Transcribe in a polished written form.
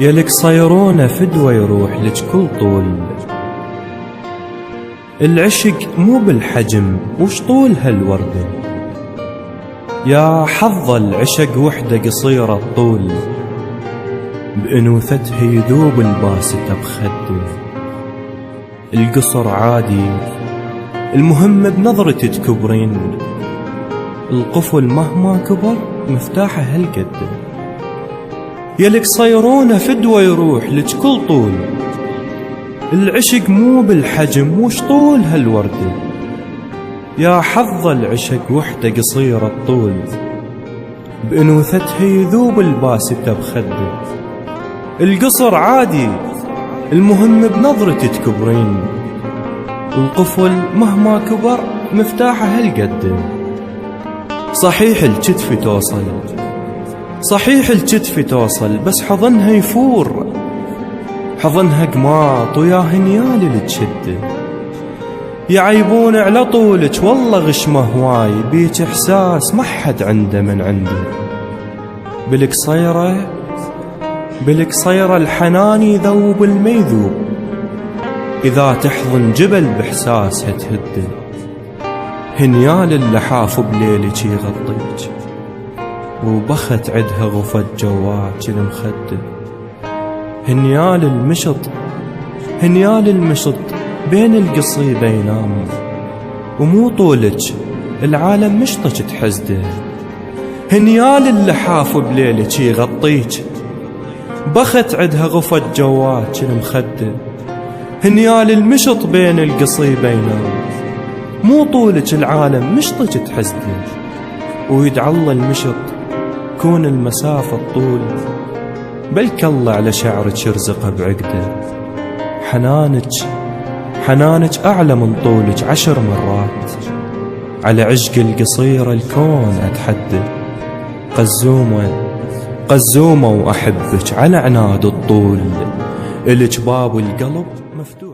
يلك صيرونه فدوى يروح لك كل طول. العشق مو بالحجم وش طول هالوردة، يا حظ العشق وحدة قصيرة الطول، بأنوثته يذوب الباسطة بخده. القصر عادي المهم بنظرة تكبرين، القفل مهما كبر مفتاحه هالقده. يلك صيرونه فدوى يروح لك كل طول. العشق مو بالحجم وش طول هالوردة، يا حظ العشق وحدة قصيرة الطول، بأنوثته يذوب الباسطة بخده. القصر عادي المهم بنظرة تكبرين، القفل مهما كبر مفتاحه هالقده. صحيح الكتف توصل، صحيح الكتف توصل، بس حضنها يفور، حضنها قماط ويا هنيال اللي تشده. يعيبون على طولك والله غشمه هواي، بيك احساس ما حد عنده من عنده. بلك صيرة الحنان يذوب الميذوب، إذا تحضن جبل بإحساسها تهده. هنيال اللحاف بليلك يغطيك، وبخت عدها غفت جواك المخده. هنيال المشط بين القصيبة ينام، ومو طولك العالم مشطك تحزده. هنيال اللحاف بليلك يغطيك، بخت عدها غفت جواك المخده. هنيال المشط بين القصيبة ينام، مو طولك العالم مشطك تحزده. ويدعى الله المشط كون المسافة الطول، بلك الله على شعرك يرزقه بعقده. حنانك أعلى من طولك 10 مرات، على عشق القصيرة الكون أتحدى. قزومة وأحبك على عناد الطول، إلك باب القلب مفتوح.